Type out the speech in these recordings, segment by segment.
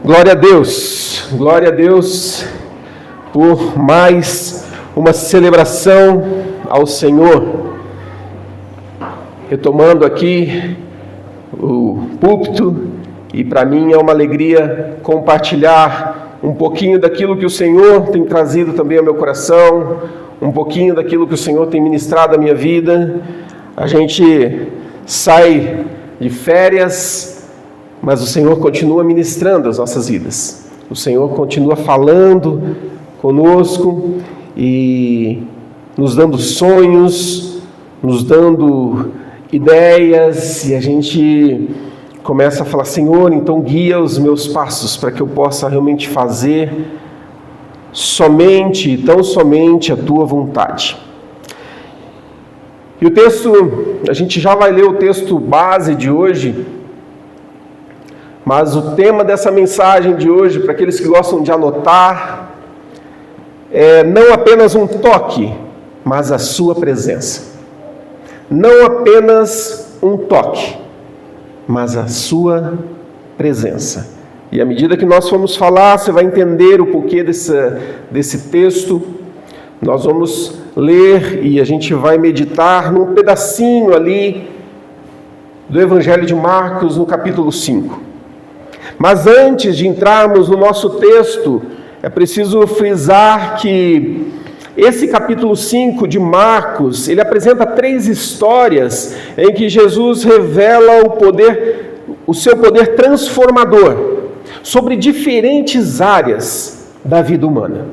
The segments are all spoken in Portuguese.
Glória a Deus por mais uma celebração ao Senhor. Retomando aqui o púlpito, e para mim é uma alegria compartilhar um pouquinho daquilo que o Senhor tem trazido também ao meu coração, um pouquinho daquilo que o Senhor tem ministrado à minha vida. A gente sai de férias, mas o Senhor continua ministrando as nossas vidas. O Senhor continua falando conosco e nos dando sonhos, nos dando ideias, e a gente começa a falar: Senhor, então guia os meus passos para que eu possa realmente fazer somente, tão somente a Tua vontade. E o texto, a gente já vai ler o texto base de hoje, mas o tema dessa mensagem de hoje, para aqueles que gostam de anotar, é não apenas um toque, mas a sua presença. Não apenas um toque, mas a sua presença. E à medida que nós formos falar, você vai entender o porquê desse texto. Nós vamos ler e a gente vai meditar num pedacinho ali do Evangelho de Marcos, no capítulo 5. Mas antes de entrarmos no nosso texto, é preciso frisar que esse capítulo 5 de Marcos, ele apresenta 3 histórias em que Jesus revela o seu poder transformador sobre diferentes áreas da vida humana.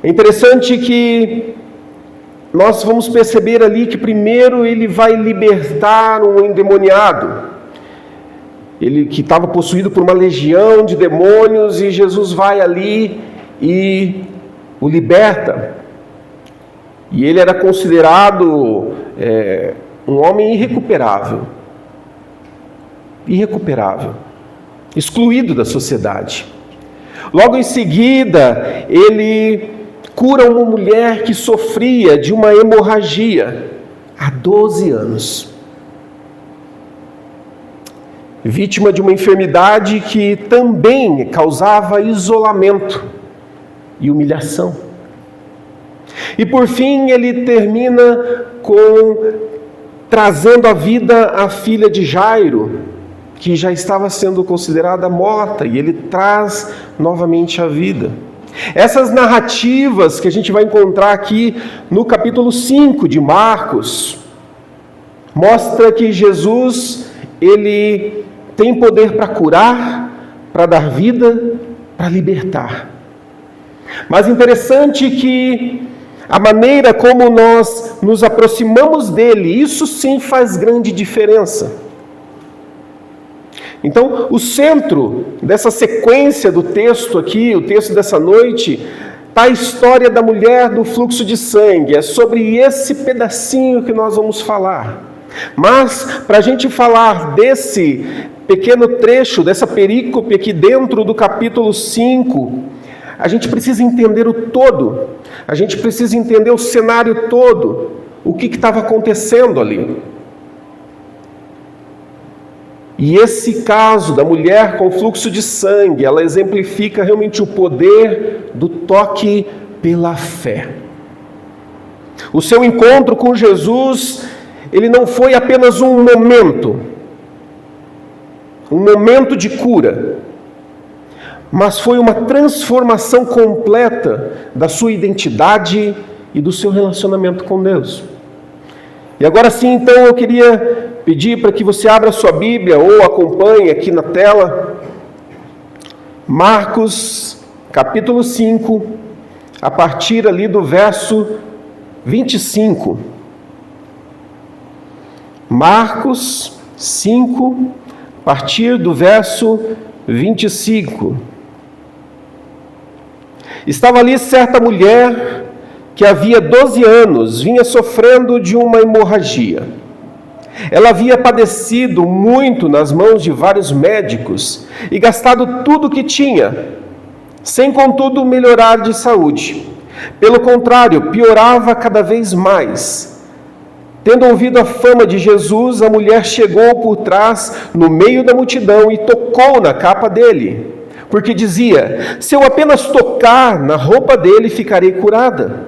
É interessante que nós vamos perceber ali que primeiro ele vai libertar um endemoniado, ele que estava possuído por uma legião de demônios, e Jesus vai ali e o liberta. E ele era considerado um homem irrecuperável, excluído da sociedade. Logo em seguida, ele cura uma mulher que sofria de uma hemorragia há 12 anos. Vítima de uma enfermidade que também causava isolamento e humilhação. E por fim ele termina trazendo à vida a filha de Jairo, que já estava sendo considerada morta, e ele traz novamente a vida. Essas narrativas que a gente vai encontrar aqui no capítulo 5 de Marcos, mostra que Jesus, ele tem poder para curar, para dar vida, para libertar. Mas interessante que a maneira como nós nos aproximamos dele, isso sim faz grande diferença. Então, o centro dessa sequência do texto aqui, o texto dessa noite, está a história da mulher do fluxo de sangue. É sobre esse pedacinho que nós vamos falar. Mas, para a gente falar desse pequeno trecho, dessa perícope aqui dentro do capítulo 5, a gente precisa entender o todo, a gente precisa entender o cenário todo, o que estava acontecendo ali. E esse caso da mulher com fluxo de sangue, ela exemplifica realmente o poder do toque pela fé. O seu encontro com Jesus, ele não foi apenas um momento de cura, mas foi uma transformação completa da sua identidade e do seu relacionamento com Deus. E agora sim, então, eu queria pedir para que você abra a sua Bíblia ou acompanhe aqui na tela, Marcos, capítulo 5, a partir ali do verso 25. Marcos 5, a partir do verso 25. Estava ali certa mulher que havia 12 anos vinha sofrendo de uma hemorragia. Ela havia padecido muito nas mãos de vários médicos e gastado tudo o que tinha, sem contudo melhorar de saúde. Pelo contrário, piorava cada vez mais. Tendo ouvido a fama de Jesus, a mulher chegou por trás, no meio da multidão, e tocou na capa dele, porque dizia: se eu apenas tocar na roupa dele, ficarei curada.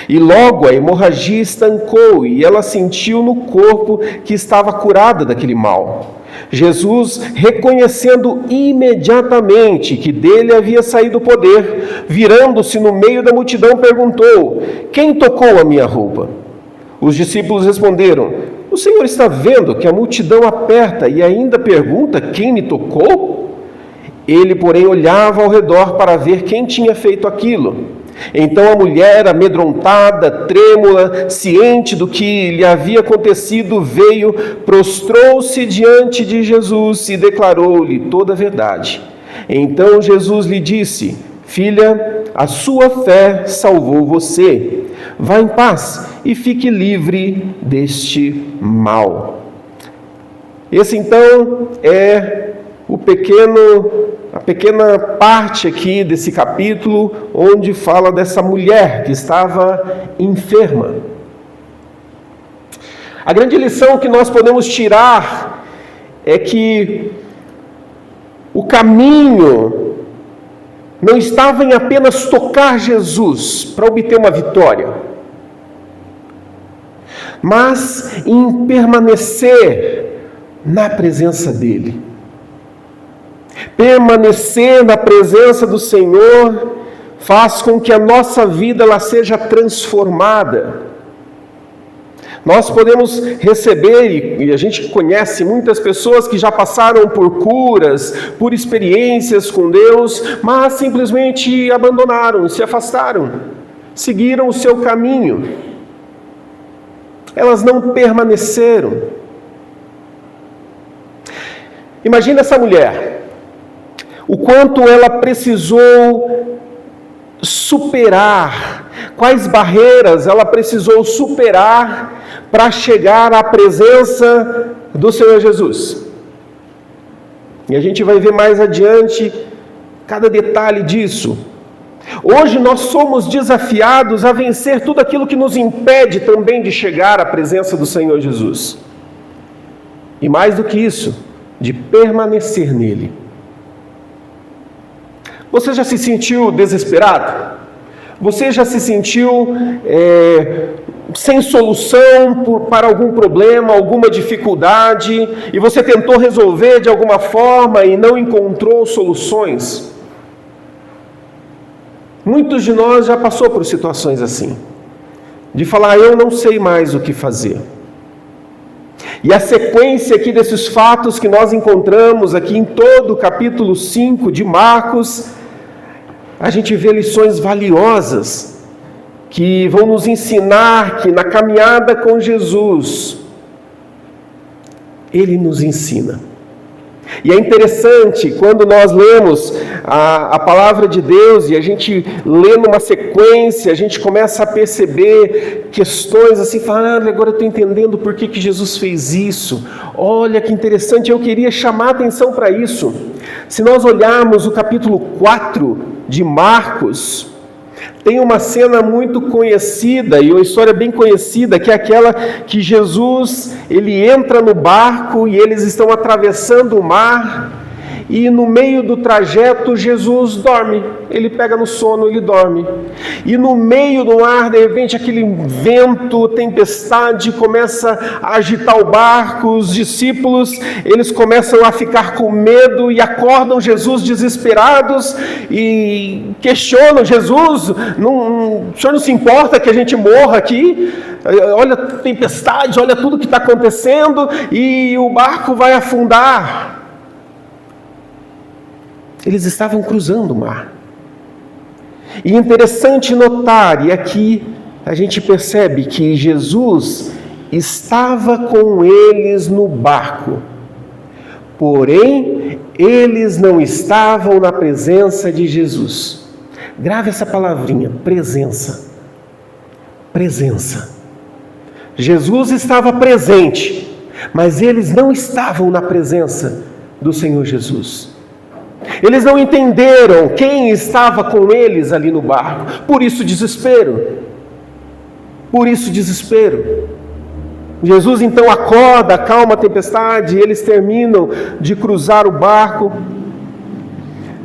E logo a hemorragia estancou, e ela sentiu no corpo que estava curada daquele mal. Jesus, reconhecendo imediatamente que dele havia saído o poder, virando-se no meio da multidão, perguntou: quem tocou a minha roupa? Os discípulos responderam: o Senhor está vendo que a multidão aperta e ainda pergunta quem me tocou? Ele, porém, olhava ao redor para ver quem tinha feito aquilo. Então a mulher, amedrontada, trêmula, ciente do que lhe havia acontecido, veio, prostrou-se diante de Jesus e declarou-lhe toda a verdade. Então Jesus lhe disse: filha, a sua fé salvou você. Vá em paz e fique livre deste mal. Esse então é a pequena parte aqui desse capítulo onde fala dessa mulher que estava enferma. A grande lição que nós podemos tirar é que o caminho não estava em apenas tocar Jesus para obter uma vitória, mas em permanecer na presença dele. Permanecer na presença do Senhor faz com que a nossa vida ela seja transformada. Nós podemos receber, e a gente conhece muitas pessoas que já passaram por curas, por experiências com Deus, mas simplesmente abandonaram, se afastaram, seguiram o seu caminho. Elas não permaneceram. Imagina essa mulher. O quanto ela precisou superar, quais barreiras ela precisou superar para chegar à presença do Senhor Jesus. E a gente vai ver mais adiante cada detalhe disso. Hoje nós somos desafiados a vencer tudo aquilo que nos impede também de chegar à presença do Senhor Jesus. E mais do que isso, de permanecer nele. Você já se sentiu desesperado? Você já se sentiu sem solução para algum problema, alguma dificuldade, e você tentou resolver de alguma forma e não encontrou soluções? Muitos de nós já passou por situações assim, de falar: eu não sei mais o que fazer. E a sequência aqui desses fatos que nós encontramos aqui em todo o capítulo 5 de Marcos, a gente vê lições valiosas que vão nos ensinar que na caminhada com Jesus, Ele nos ensina. E é interessante, quando nós lemos a palavra de Deus e a gente lê numa sequência, a gente começa a perceber questões assim, falando: agora eu estou entendendo por que Jesus fez isso. Olha que interessante, eu queria chamar a atenção para isso. Se nós olharmos o capítulo 4 de Marcos, tem uma cena muito conhecida e uma história bem conhecida, que é aquela que Jesus, ele entra no barco e eles estão atravessando o mar, e no meio do trajeto Jesus dorme, ele pega no sono, ele dorme, e no meio do mar, de repente, aquele vento, tempestade, começa a agitar o barco, os discípulos, eles começam a ficar com medo e acordam Jesus desesperados e questionam: Jesus, o senhor não se importa que a gente morra aqui? Olha a tempestade, olha tudo que está acontecendo, e o barco vai afundar. Eles estavam cruzando o mar. E é interessante notar, e aqui a gente percebe que Jesus estava com eles no barco, porém, eles não estavam na presença de Jesus. Grave essa palavrinha: presença. Presença. Jesus estava presente, mas eles não estavam na presença do Senhor Jesus. Eles não entenderam quem estava com eles ali no barco. Por isso desespero. Por isso desespero. Jesus então acorda, acalma a tempestade, e eles terminam de cruzar o barco.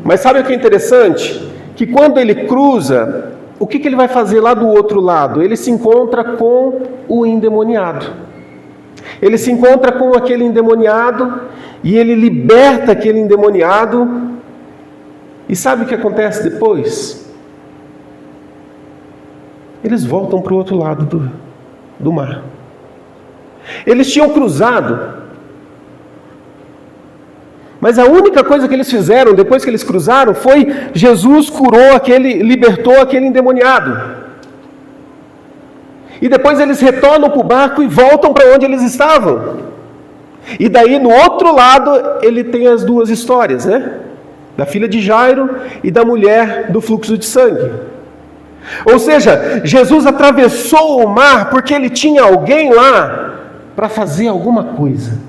Mas sabe o que é interessante? Que quando ele cruza, o que ele vai fazer lá do outro lado? Ele se encontra com o endemoniado. Ele se encontra com aquele endemoniado e ele liberta aquele endemoniado. E sabe o que acontece depois? Eles voltam para o outro lado do mar. Eles tinham cruzado, mas a única coisa que eles fizeram depois que eles cruzaram foi Jesus libertou aquele endemoniado. E depois eles retornam para o barco e voltam para onde eles estavam. E daí no outro lado ele tem as duas histórias, né? Da filha de Jairo e da mulher do fluxo de sangue. Ou seja, Jesus atravessou o mar porque ele tinha alguém lá para fazer alguma coisa.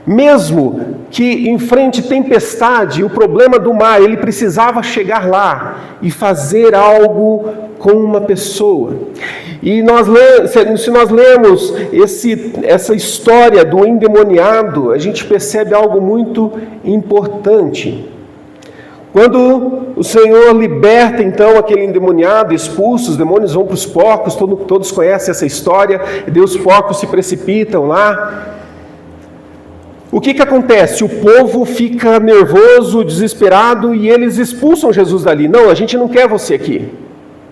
Mesmo que enfrente tempestade, o problema do mar, ele precisava chegar lá e fazer algo com uma pessoa. E se nós lemos essa história do endemoniado, a gente percebe algo muito importante. Quando o Senhor liberta então aquele endemoniado, expulsa, os demônios vão para os porcos, todos conhecem essa história, e daí os porcos se precipitam lá. O que acontece? O povo fica nervoso, desesperado, e eles expulsam Jesus dali. Não, a gente não quer você aqui.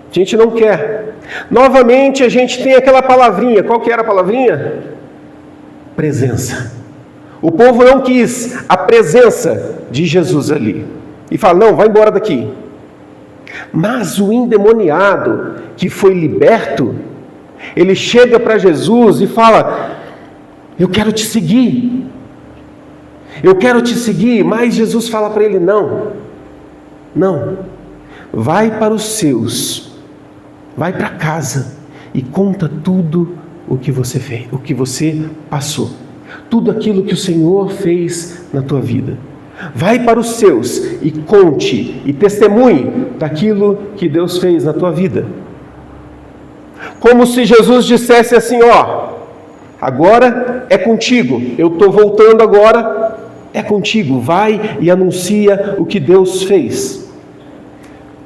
A gente não quer. Novamente a gente tem aquela palavrinha. Qual que era a palavrinha? Presença. O povo não quis a presença de Jesus ali. E fala, não, vai embora daqui. Mas o endemoniado que foi liberto, ele chega para Jesus e fala, eu quero te seguir. Eu quero te seguir. Mas Jesus fala para ele, não, vai para os seus, vai para casa e conta tudo o que você fez, o que você passou, tudo aquilo que o Senhor fez na tua vida. Vai para os seus e conte e testemunhe daquilo que Deus fez na tua vida. Como se Jesus dissesse assim, agora é contigo, eu estou voltando agora, é contigo, vai e anuncia o que Deus fez.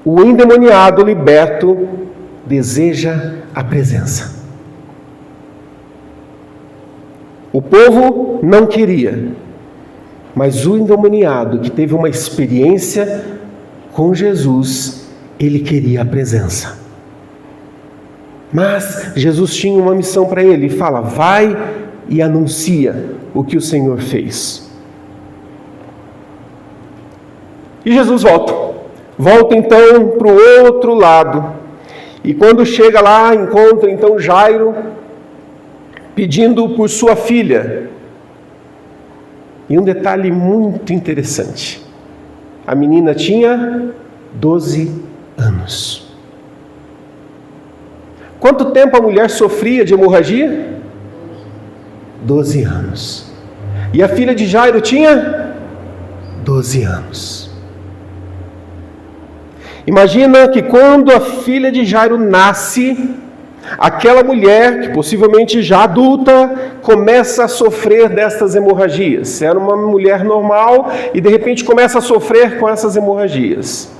O endemoniado liberto deseja a presença. O povo não queria. Mas o endemoniado que teve uma experiência com Jesus, ele queria a presença. Mas Jesus tinha uma missão para ele, e fala, vai e anuncia o que o Senhor fez. E Jesus volta então para o outro lado, e quando chega lá, encontra então Jairo, pedindo por sua filha. E um detalhe muito interessante, a menina tinha 12 anos. Quanto tempo a mulher sofria de hemorragia? 12 anos. E a filha de Jairo tinha 12 anos. Imagina que quando a filha de Jairo nasce, aquela mulher, que possivelmente já adulta, começa a sofrer destas hemorragias. Era uma mulher normal e de repente começa a sofrer com essas hemorragias.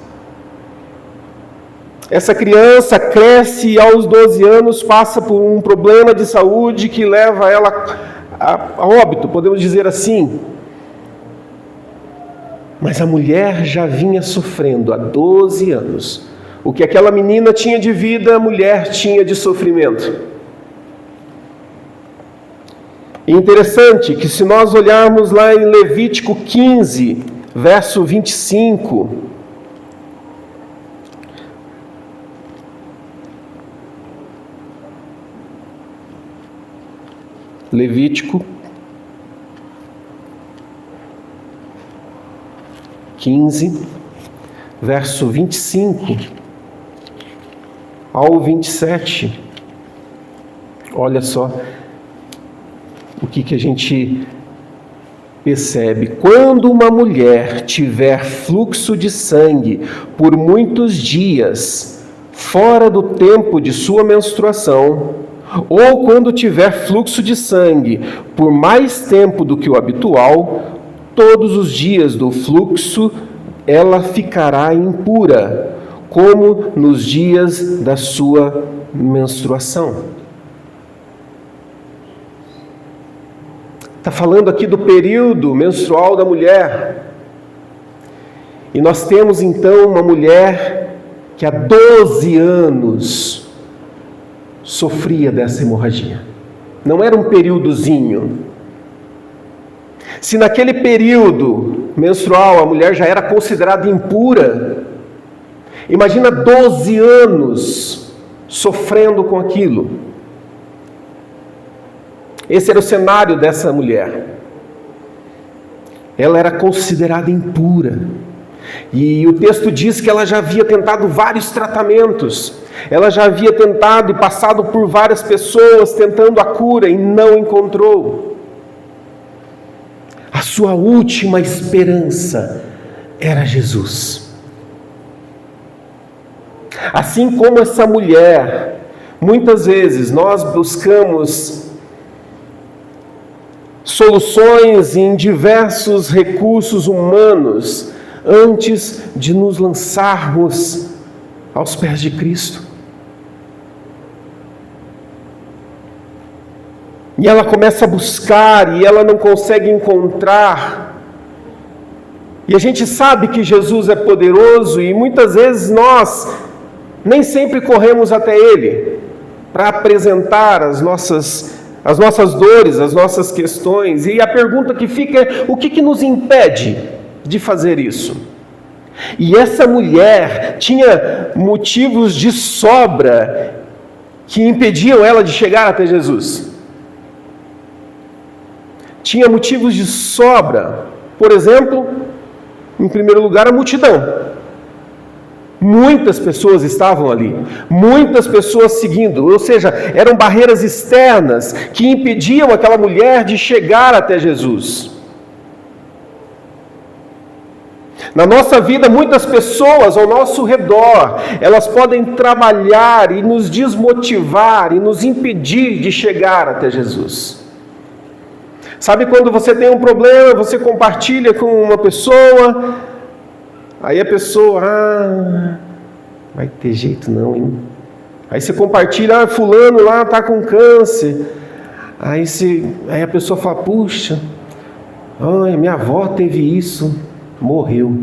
Essa criança cresce e aos 12 anos passa por um problema de saúde que leva ela a óbito, podemos dizer assim. Mas a mulher já vinha sofrendo há 12 anos. O que aquela menina tinha de vida, a mulher tinha de sofrimento. E interessante que se nós olharmos lá em Levítico 15, verso 25, Levítico 15, verso 25 ao 27, olha só o que a gente percebe. Quando uma mulher tiver fluxo de sangue por muitos dias, fora do tempo de sua menstruação, ou quando tiver fluxo de sangue por mais tempo do que o habitual, todos os dias do fluxo ela ficará impura, como nos dias da sua menstruação. Está falando aqui do período menstrual da mulher. E nós temos então uma mulher que há 12 anos sofria dessa hemorragia. Não era um períodozinho. Se naquele período menstrual a mulher já era considerada impura, imagina 12 anos sofrendo com aquilo. Esse era o cenário dessa mulher. Ela era considerada impura. E o texto diz que ela já havia tentado vários tratamentos. Ela já havia tentado e passado por várias pessoas tentando a cura e não encontrou. A sua última esperança era Jesus. Assim como essa mulher, muitas vezes nós buscamos soluções em diversos recursos humanos antes de nos lançarmos aos pés de Cristo. E ela começa a buscar e ela não consegue encontrar. E a gente sabe que Jesus é poderoso e muitas vezes nós nem sempre corremos até Ele para apresentar as nossas dores, as nossas questões. E a pergunta que fica é: o que nos impede de fazer isso? E essa mulher tinha motivos de sobra que impediam ela de chegar até Jesus. Tinha motivos de sobra. Por exemplo, em primeiro lugar, a multidão. Muitas pessoas estavam ali, muitas pessoas seguindo, ou seja, eram barreiras externas que impediam aquela mulher de chegar até Jesus. Na nossa vida, muitas pessoas ao nosso redor, elas podem trabalhar e nos desmotivar e nos impedir de chegar até Jesus. Sabe quando você tem um problema, você compartilha com uma pessoa, aí a pessoa, vai ter jeito não, hein? Aí você compartilha, fulano lá está com câncer. Aí a pessoa fala, puxa, minha avó teve isso, morreu.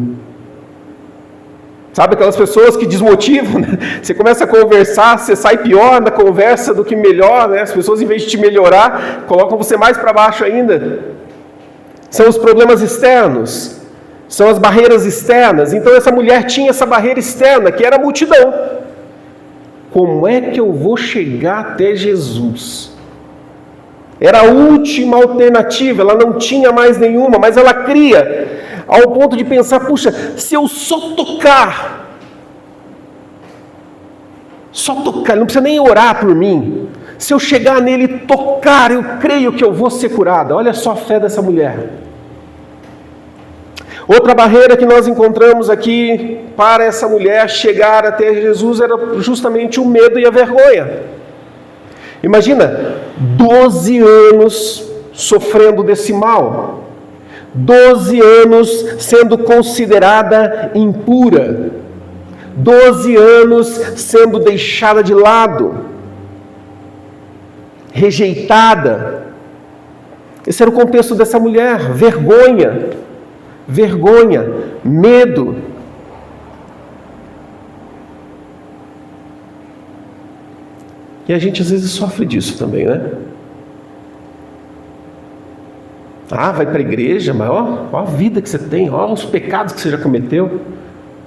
Sabe aquelas pessoas que desmotivam, né? Você começa a conversar, você sai pior na conversa do que melhor, né? As pessoas, em vez de te melhorar, colocam você mais para baixo ainda. São os problemas externos, são as barreiras externas. Então essa mulher tinha essa barreira externa, que era a multidão. Como é que eu vou chegar até Jesus? Era a última alternativa, ela não tinha mais nenhuma, mas ela cria, ao ponto de pensar, puxa, se eu só tocar, não precisa nem orar por mim, se eu chegar nele e tocar, eu creio que eu vou ser curada. Olha só a fé dessa mulher. Outra barreira que nós encontramos aqui para essa mulher chegar até Jesus era justamente o medo e a vergonha. Imagina, 12 anos sofrendo desse mal. 12 anos sendo considerada impura, 12 anos sendo deixada de lado, rejeitada. Esse era o contexto dessa mulher. Vergonha, medo. E a gente às vezes sofre disso também, né? Vai para a igreja, mas ó a vida que você tem, ó os pecados que você já cometeu,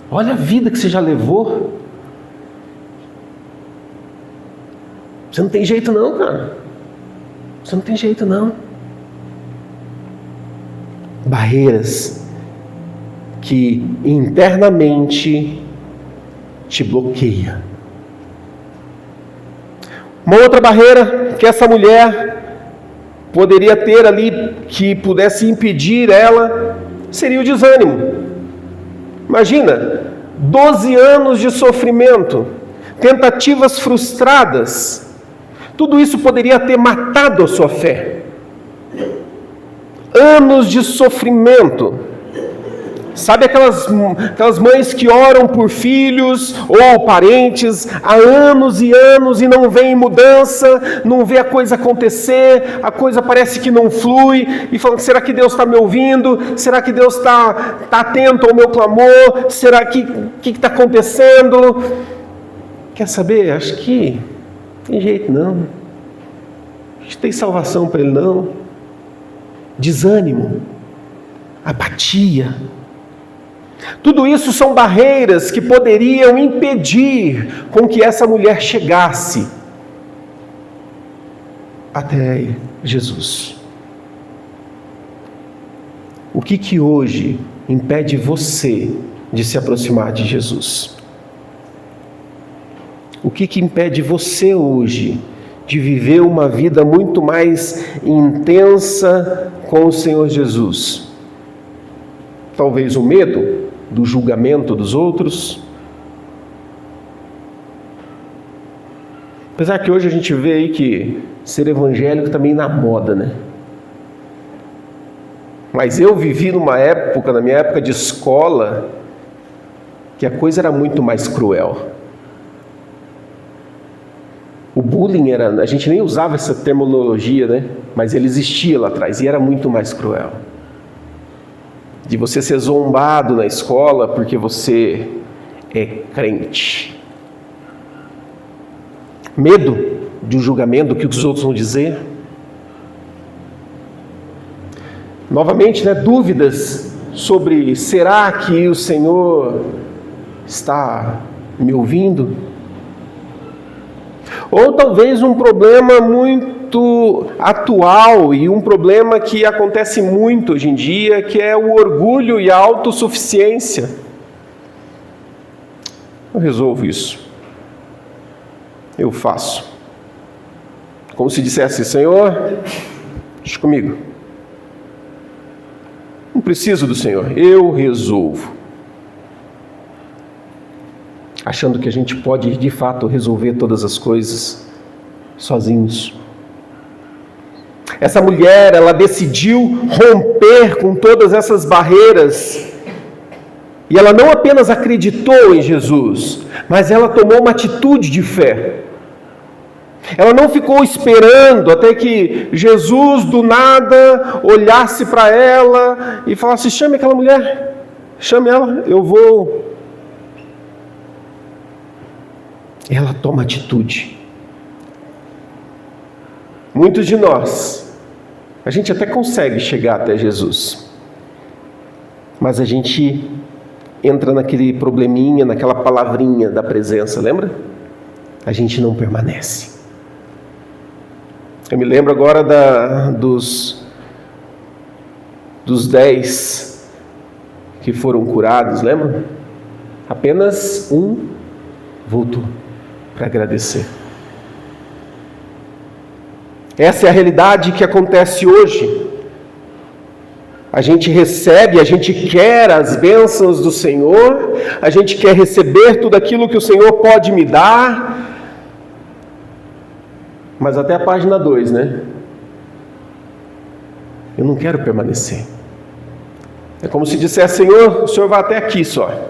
olha a vida que você já levou. Você não tem jeito não, cara. Você não tem jeito não. Barreiras que internamente te bloqueia. Uma outra barreira que essa mulher poderia ter ali, que pudesse impedir ela, seria o desânimo. Imagina, 12 anos de sofrimento, tentativas frustradas, Tudo isso poderia ter matado a sua fé. Anos de sofrimento. Sabe aquelas mães que oram por filhos ou parentes há anos e anos e não vem mudança, não vê a coisa acontecer, a coisa parece que não flui, e falam, será que Deus está me ouvindo? Será que Deus está atento ao meu clamor? Será que está acontecendo? Quer saber? Acho que tem jeito não. Acho que tem salvação para ele não. Desânimo, apatia. Tudo isso são barreiras que poderiam impedir com que essa mulher chegasse até Jesus. O que hoje impede você de se aproximar de Jesus? O que impede você hoje de viver uma vida muito mais intensa com o Senhor Jesus? Talvez o medo do julgamento dos outros. Apesar que hoje a gente vê aí que ser evangélico também na moda, né? Mas eu vivi numa época, na minha época de escola, que a coisa era muito mais cruel. O bullying era, a gente nem usava essa terminologia, né? Mas ele existia lá atrás e era muito mais cruel. De você ser zombado na escola porque você é crente. Medo de um julgamento, do que os outros vão dizer. Novamente, né, dúvidas sobre, será que o Senhor está me ouvindo? Ou talvez um problema muito atual e um problema que acontece muito hoje em dia, que é o orgulho e a autossuficiência. Eu resolvo isso. Eu faço. Como se dissesse, Senhor, deixa comigo. Não preciso do Senhor, eu resolvo. Achando que a gente pode, de fato, resolver todas as coisas sozinhos. Essa mulher, ela decidiu romper com todas essas barreiras. E ela não apenas acreditou em Jesus, mas ela tomou uma atitude de fé. Ela não ficou esperando até que Jesus, do nada, olhasse para ela e falasse, chame aquela mulher, chame ela, eu vou. Ela toma atitude. Muitos de nós, a gente até consegue chegar até Jesus, mas a gente entra naquele probleminha, naquela palavrinha da presença, lembra? A gente não permanece. Eu me lembro agora dos 10 que foram curados, lembra? Apenas um voltou para agradecer. Essa é a realidade que acontece hoje. A gente recebe, a gente quer as bênçãos do Senhor, a gente quer receber tudo aquilo que o Senhor pode me dar, mas até a página 2, né? Eu não quero permanecer. É como se dissesse, Senhor, o Senhor vai até aqui só.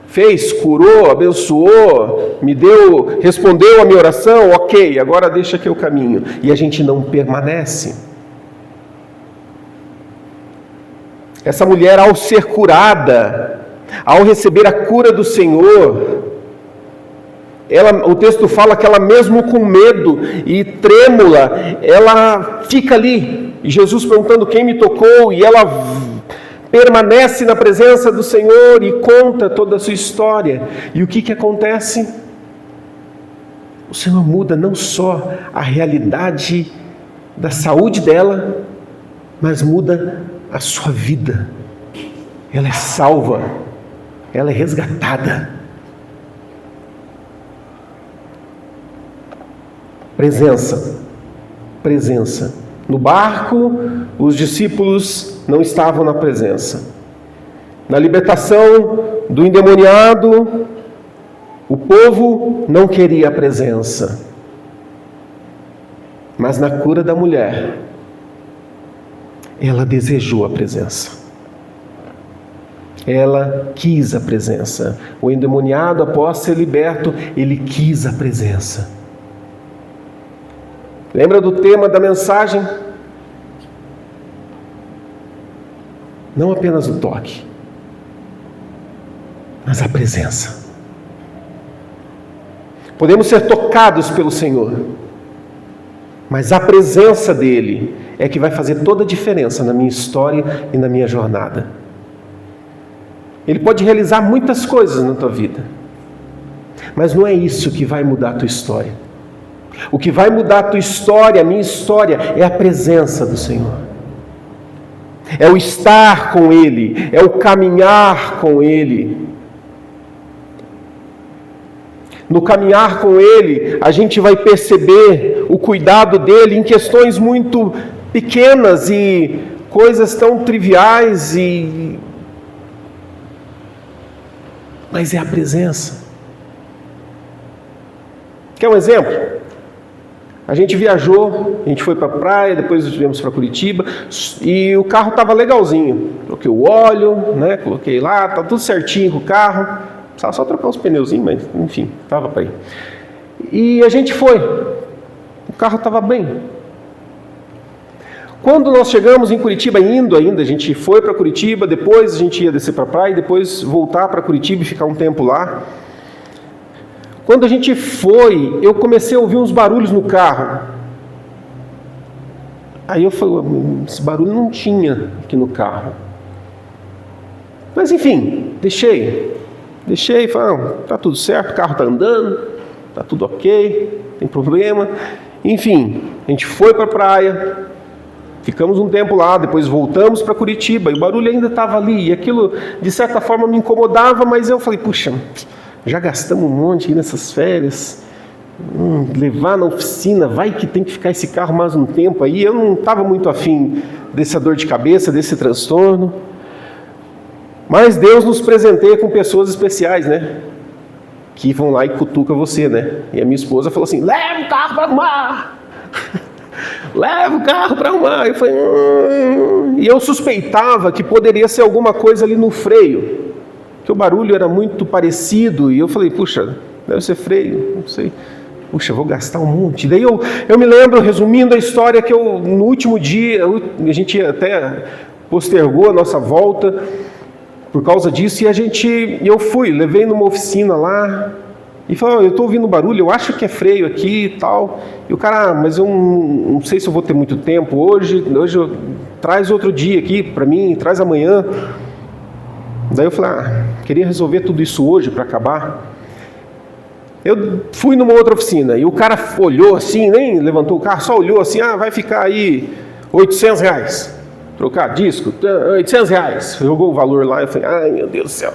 Fez, curou, abençoou, me deu, respondeu a minha oração, ok, agora deixa que eu caminho. E a gente não permanece. Essa mulher, ao ser curada, ao receber a cura do Senhor, o texto fala que ela mesmo com medo e trêmula, ela fica ali, e Jesus perguntando quem me tocou, e ela permanece na presença do Senhor e conta toda a sua história. E o que acontece? O Senhor muda não só a realidade da saúde dela, mas muda a sua vida. Ela é salva, ela é resgatada. Presença. No barco, os discípulos não estavam na presença. Na libertação do endemoniado, o povo não queria a presença. Mas na cura da mulher, ela desejou a presença. Ela quis a presença. O endemoniado, após ser liberto, ele quis a presença. Lembra do tema da mensagem? Não apenas o toque, mas a presença. Podemos ser tocados pelo Senhor, mas a presença dEle é que vai fazer toda a diferença na minha história e na minha jornada. Ele pode realizar muitas coisas na tua vida, mas não é isso que vai mudar a tua história. O que vai mudar a tua história, a minha história, é a presença do Senhor. É o estar com Ele, é o caminhar com Ele. No caminhar com Ele, a gente vai perceber o cuidado dEle em questões muito pequenas e coisas tão triviais, mas é a presença. Quer um exemplo? A gente viajou, a gente foi para a praia, depois viemos para Curitiba, e o carro estava legalzinho. Troquei o óleo, né? Coloquei lá, tá tudo certinho com o carro. Precisava só trocar os pneuzinhos, mas enfim, estava para ir. E a gente foi. O carro estava bem. Quando nós chegamos em Curitiba, a gente foi para Curitiba, depois a gente ia descer para a praia, e depois voltar para Curitiba e ficar um tempo lá. Quando a gente foi, eu comecei a ouvir uns barulhos no carro. Aí eu falei, esse barulho não tinha aqui no carro. Mas enfim, deixei, falei, tá tudo certo, o carro tá andando, tá tudo ok, não tem problema. Enfim, a gente foi para a praia, ficamos um tempo lá, depois voltamos para Curitiba, e o barulho ainda estava ali, e aquilo de certa forma me incomodava, mas eu falei, puxa, já gastamos um monte aí nessas férias, levar na oficina, vai que tem que ficar esse carro mais um tempo aí. Eu não estava muito afim dessa dor de cabeça, desse transtorno, mas Deus nos presenteia com pessoas especiais, né? Que vão lá e cutucam você, né? E a minha esposa falou assim, leva o carro para arrumar! Leva o carro para arrumar! Eu falei, E eu suspeitava que poderia ser alguma coisa ali no freio, que o barulho era muito parecido, e eu falei, puxa, deve ser freio, não sei, puxa, vou gastar um monte. Daí eu me lembro, resumindo a história, que no último dia, a gente até postergou a nossa volta por causa disso, e eu levei numa oficina lá, e falei, eu estou ouvindo barulho, eu acho que é freio aqui e tal. E o cara, mas eu não sei se eu vou ter muito tempo hoje traz outro dia aqui para mim, traz amanhã. Daí eu falei, queria resolver tudo isso hoje para acabar. Eu fui numa outra oficina e o cara olhou assim, nem levantou o carro, só olhou assim, vai ficar aí R$800. Trocar disco, R$800. Jogou o valor lá, eu falei, ai meu Deus do céu,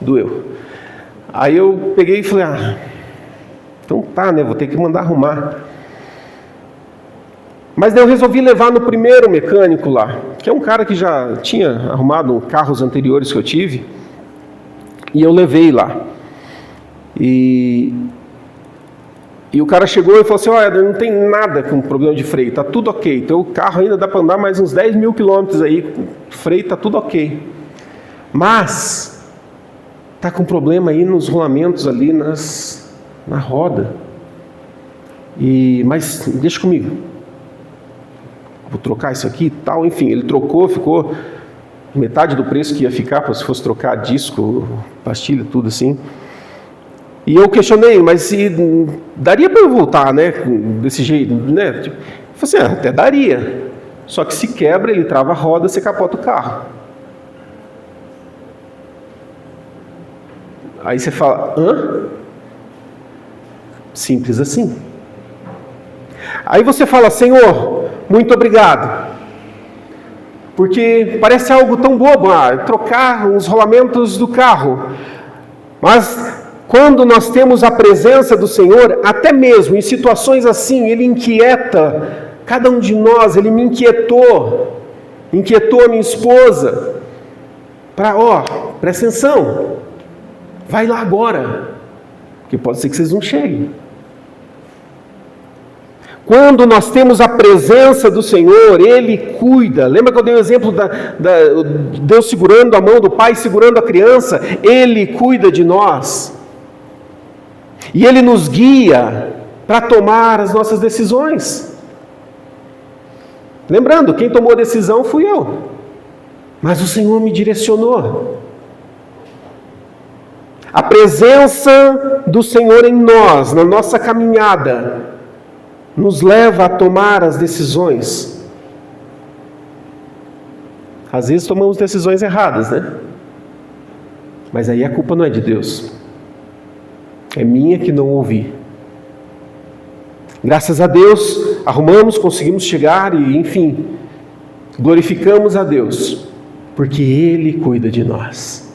doeu. Aí eu peguei e falei, então tá, né, vou ter que mandar arrumar. Mas daí eu resolvi levar no primeiro mecânico lá, que é um cara que já tinha arrumado carros anteriores que eu tive, e eu levei lá. E o cara chegou e falou assim, olha, não tem nada com problema de freio, tá tudo ok. Então o carro ainda dá para andar mais uns 10 mil quilômetros aí, freio tá tudo ok. Mas tá com problema aí nos rolamentos ali na roda. Mas deixa comigo. Vou trocar isso aqui e tal. Enfim, ele trocou, ficou metade do preço que ia ficar se fosse trocar disco, pastilha, tudo assim. E eu questionei, mas daria para eu voltar, né? Desse jeito, né? Tipo, eu falei assim, até daria. Só que se quebra, ele trava a roda, você capota o carro. Aí você fala, Simples assim. Aí você fala, Senhor, muito obrigado. Porque parece algo tão bobo, trocar os rolamentos do carro. Mas quando nós temos a presença do Senhor, até mesmo em situações assim, Ele inquieta cada um de nós. Ele me inquietou a minha esposa, presta atenção, vai lá agora, porque pode ser que vocês não cheguem. Quando nós temos a presença do Senhor, Ele cuida. Lembra que eu dei o exemplo Deus segurando a mão do pai, segurando a criança? Ele cuida de nós. E Ele nos guia para tomar as nossas decisões. Lembrando, quem tomou a decisão fui eu. Mas o Senhor me direcionou. A presença do Senhor em nós, na nossa caminhada, nos leva a tomar as decisões. Às vezes tomamos decisões erradas, né? Mas aí a culpa não é de Deus. É minha que não ouvi. Graças a Deus, arrumamos, conseguimos chegar e, enfim, glorificamos a Deus, porque Ele cuida de nós.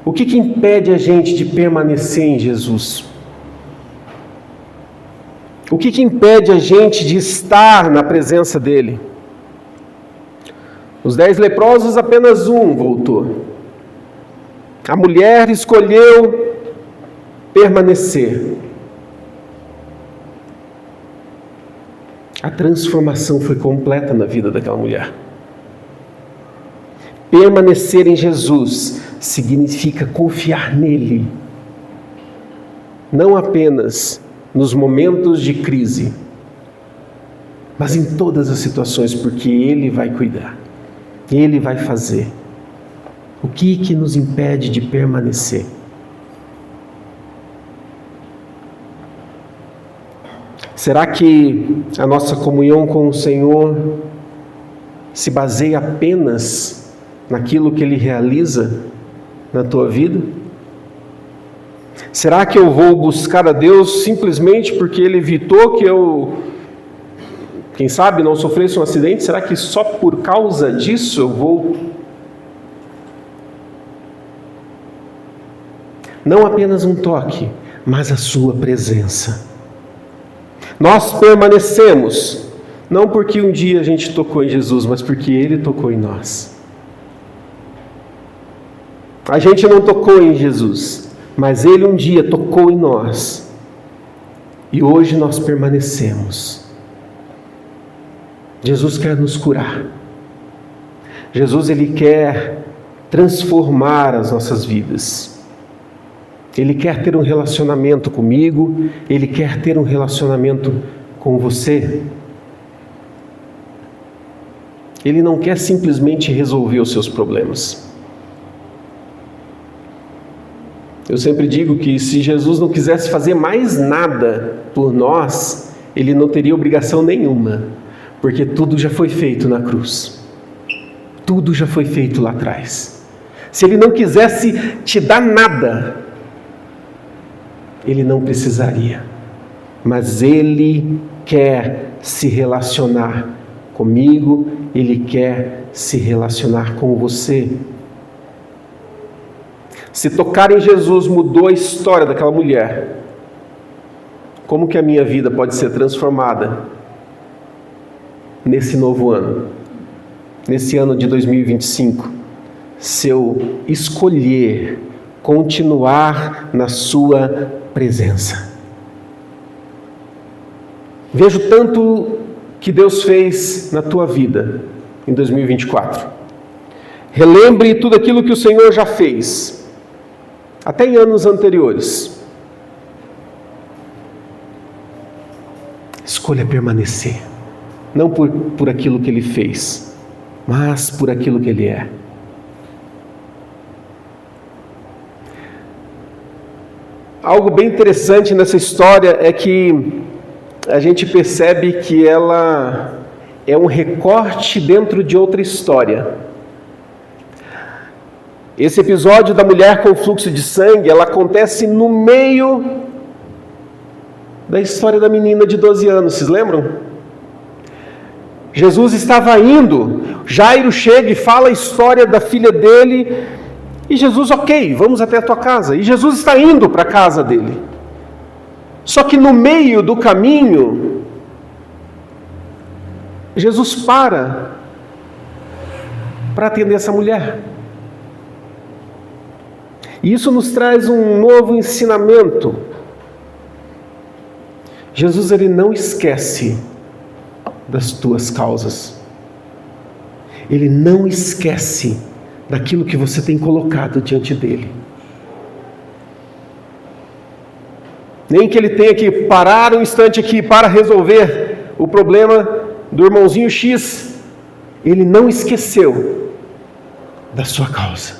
O que impede a gente de permanecer em Jesus? O que impede a gente de estar na presença dEle? Os 10 leprosos, apenas um voltou. A mulher escolheu permanecer. A transformação foi completa na vida daquela mulher. Permanecer em Jesus significa confiar nele, não apenas nos momentos de crise, mas em todas as situações, porque Ele vai cuidar, Ele vai fazer. O que nos impede de permanecer? Será que a nossa comunhão com o Senhor se baseia apenas naquilo que Ele realiza na tua vida? Será que eu vou buscar a Deus simplesmente porque Ele evitou que eu, quem sabe, não sofresse um acidente? Será que só por causa disso eu vou? Não apenas um toque, mas a sua presença. Nós permanecemos, não porque um dia a gente tocou em Jesus, mas porque Ele tocou em nós. A gente não tocou em Jesus, mas Ele um dia tocou em nós. E hoje nós permanecemos. Jesus quer nos curar. Jesus, Ele quer transformar as nossas vidas. Ele quer ter um relacionamento comigo, Ele quer ter um relacionamento com você. Ele não quer simplesmente resolver os seus problemas. Eu sempre digo que se Jesus não quisesse fazer mais nada por nós, Ele não teria obrigação nenhuma, porque tudo já foi feito na cruz. Tudo já foi feito lá atrás. Se Ele não quisesse te dar nada, Ele não precisaria, mas Ele quer se relacionar comigo, Ele quer se relacionar com você. Se tocar em Jesus mudou a história daquela mulher, como que a minha vida pode ser transformada nesse novo ano, nesse ano de 2025, se eu escolher continuar na sua presença? Vejo tanto que Deus fez na tua vida em 2024. Relembre tudo aquilo que o Senhor já fez, até em anos anteriores. Escolha permanecer, não por aquilo que Ele fez, mas por aquilo que Ele é. Algo bem interessante nessa história é que a gente percebe que ela é um recorte dentro de outra história. Esse episódio da mulher com fluxo de sangue, ela acontece no meio da história da menina de 12 anos, vocês lembram? Jesus estava indo, Jairo chega e fala a história da filha dele, e Jesus, ok, vamos até a tua casa. E Jesus está indo para a casa dele. Só que no meio do caminho, Jesus para atender essa mulher. E isso nos traz um novo ensinamento. Jesus, ele não esquece das tuas causas. Ele não esquece daquilo que você tem colocado diante dele. Nem que ele tenha que parar um instante aqui para resolver o problema do irmãozinho X. Ele não esqueceu da sua causa.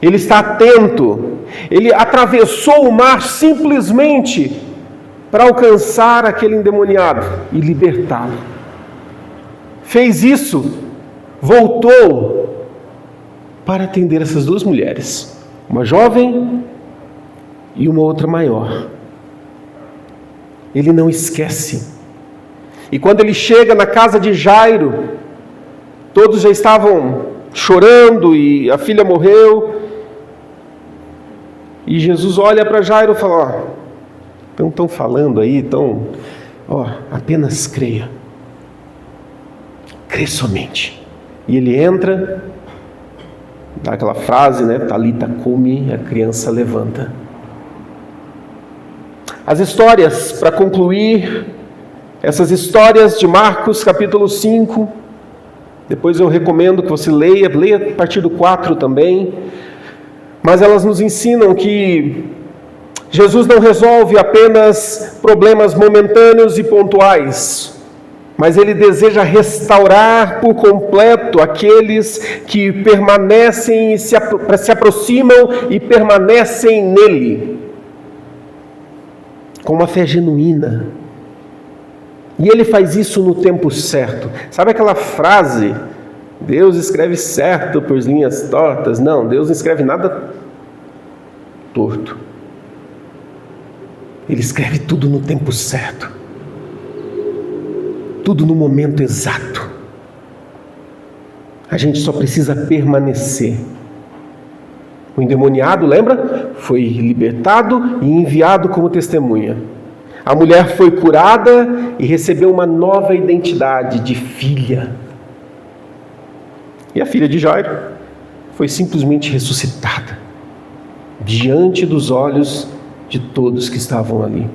Ele está atento. Ele atravessou o mar simplesmente para alcançar aquele endemoniado e libertá-lo. Fez isso, voltou para atender essas duas mulheres, uma jovem e uma outra maior. Ele não esquece. E quando ele chega na casa de Jairo, todos já estavam chorando e a filha morreu. E Jesus olha para Jairo e fala: estão falando aí, apenas creia. Crê somente. E ele entra, dá aquela frase, né? Talita cumi, a criança levanta. As histórias, para concluir, essas histórias de Marcos capítulo 5, depois eu recomendo que você leia a partir do 4 também, mas elas nos ensinam que Jesus não resolve apenas problemas momentâneos e pontuais, mas Ele deseja restaurar por completo aqueles que permanecem, se aproximam e permanecem nele, com uma fé genuína. E Ele faz isso no tempo certo. Sabe aquela frase, Deus escreve certo por linhas tortas? Não, Deus não escreve nada torto. Ele escreve tudo no tempo certo. Tudo no momento exato. A gente só precisa permanecer. O endemoniado, lembra? Foi libertado e enviado como testemunha. A mulher foi curada e recebeu uma nova identidade de filha. E a filha de Jairo foi simplesmente ressuscitada diante dos olhos de todos que estavam ali.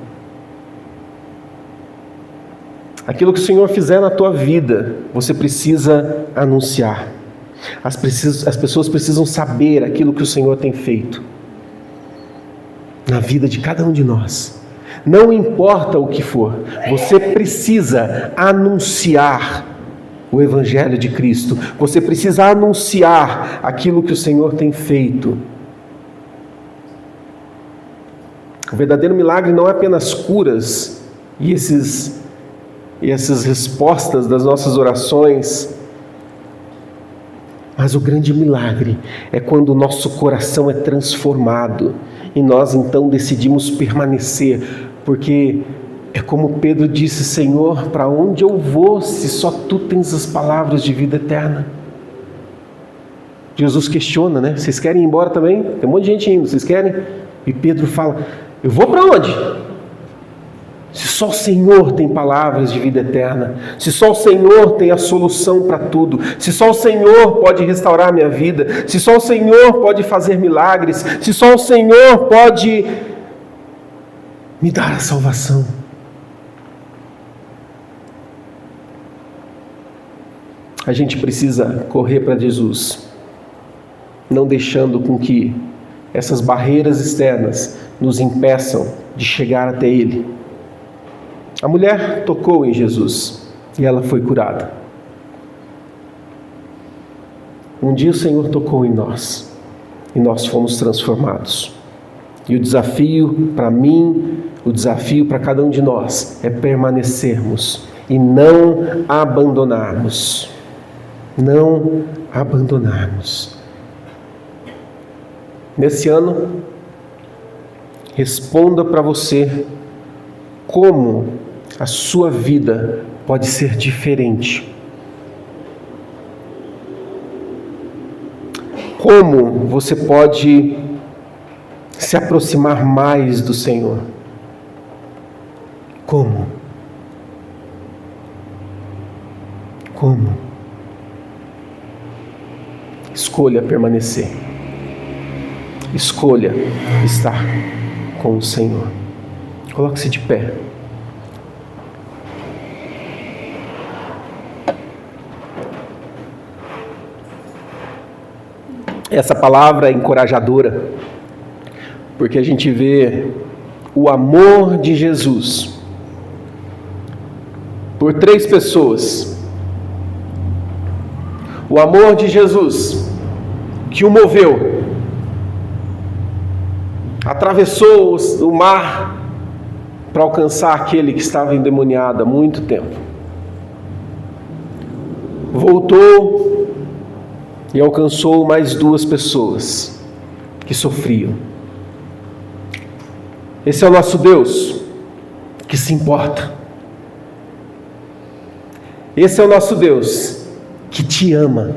Aquilo que o Senhor fizer na tua vida, você precisa anunciar. As pessoas precisam saber aquilo que o Senhor tem feito na vida de cada um de nós. Não importa o que for, você precisa anunciar o Evangelho de Cristo. Você precisa anunciar aquilo que o Senhor tem feito. O verdadeiro milagre não é apenas curas e essas respostas das nossas orações, mas o grande milagre é quando o nosso coração é transformado e nós então decidimos permanecer, porque é como Pedro disse: Senhor, para onde eu vou se só Tu tens as palavras de vida eterna? Jesus questiona, né? Vocês querem ir embora também? Tem um monte de gente indo, vocês querem? E Pedro fala: eu vou para onde? Se só o Senhor tem palavras de vida eterna, se só o Senhor tem a solução para tudo, se só o Senhor pode restaurar a minha vida, se só o Senhor pode fazer milagres, se só o Senhor pode me dar a salvação. A gente precisa correr para Jesus, não deixando com que essas barreiras externas nos impeçam de chegar até Ele. A mulher tocou em Jesus e ela foi curada. Um dia o Senhor tocou em nós e nós fomos transformados. E o desafio para mim, o desafio para cada um de nós é permanecermos e não abandonarmos. Não abandonarmos. Nesse ano, responda para você como a sua vida pode ser diferente. Como você pode se aproximar mais do Senhor? Como? Como? Escolha permanecer. Escolha estar com o Senhor. Coloque-se de pé. Essa palavra é encorajadora, porque a gente vê o amor de Jesus por 3 pessoas. O amor de Jesus que o moveu, atravessou o mar para alcançar aquele que estava endemoniado há muito tempo. Voltou e alcançou mais 2 pessoas que sofriam. Esse é o nosso Deus que se importa. Esse é o nosso Deus que te ama,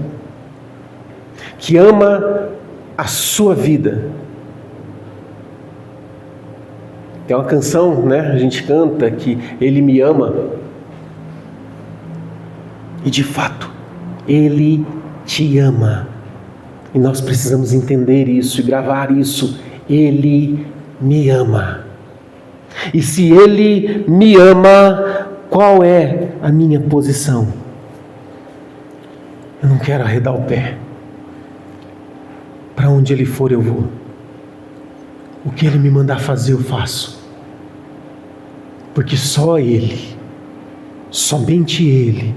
que ama a sua vida. Tem uma canção, né? A gente canta que Ele me ama. E de fato, Ele te ama. E nós precisamos entender isso e gravar isso. Ele me ama. E se Ele me ama, qual é a minha posição? Eu não quero arredar o pé. Para onde Ele for, eu vou. O que Ele me mandar fazer, eu faço. Porque só Ele, somente Ele,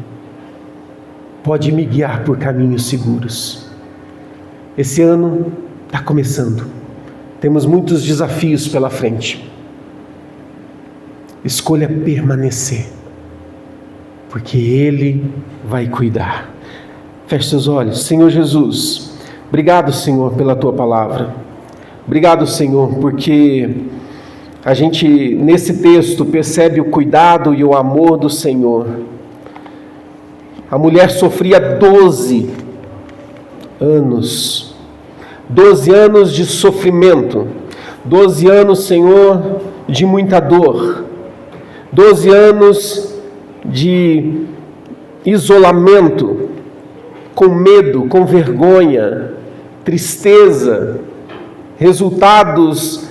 pode me guiar por caminhos seguros. Esse ano está começando. Temos muitos desafios pela frente. Escolha permanecer, porque Ele vai cuidar. Feche seus olhos. Senhor Jesus, obrigado, Senhor, pela Tua palavra. Obrigado, Senhor, porque a gente, nesse texto, percebe o cuidado e o amor do Senhor. A mulher sofria 12 anos. 12 anos de sofrimento. 12 anos, Senhor, de muita dor. 12 anos de isolamento, com medo, com vergonha, tristeza, resultados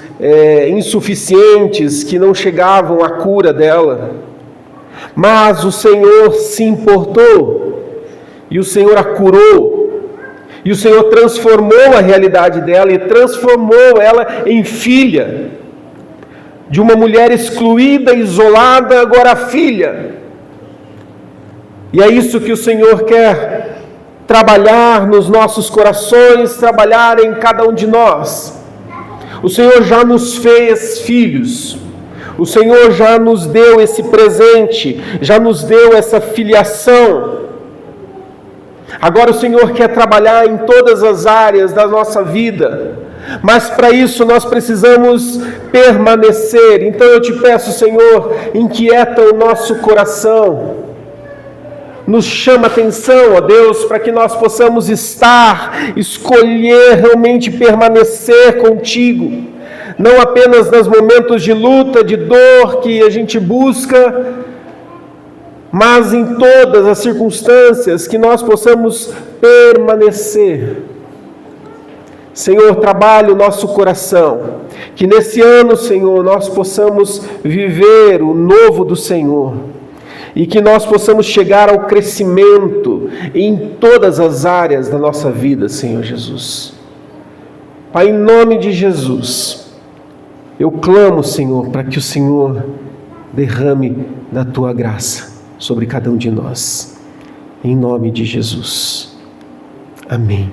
insuficientes que não chegavam à cura dela. Mas o Senhor se importou, e o Senhor a curou, e o Senhor transformou a realidade dela, e transformou ela em filha, de uma mulher excluída, isolada, agora filha. E é isso que o Senhor quer trabalhar nos nossos corações, trabalhar em cada um de nós. O Senhor já nos fez filhos, o Senhor já nos deu esse presente, já nos deu essa filiação. Agora o Senhor quer trabalhar em todas as áreas da nossa vida, mas para isso nós precisamos permanecer. Então eu te peço, Senhor, inquieta o nosso coração, nos chama atenção, ó Deus, para que nós possamos escolher realmente permanecer contigo, não apenas nos momentos de luta, de dor que a gente busca, mas em todas as circunstâncias que nós possamos permanecer. Senhor, trabalhe o nosso coração, que nesse ano, Senhor, nós possamos viver o novo do Senhor, e que nós possamos chegar ao crescimento em todas as áreas da nossa vida, Senhor Jesus. Pai, em nome de Jesus, eu clamo, Senhor, para que o Senhor derrame da Tua graça sobre cada um de nós. Em nome de Jesus. Amém.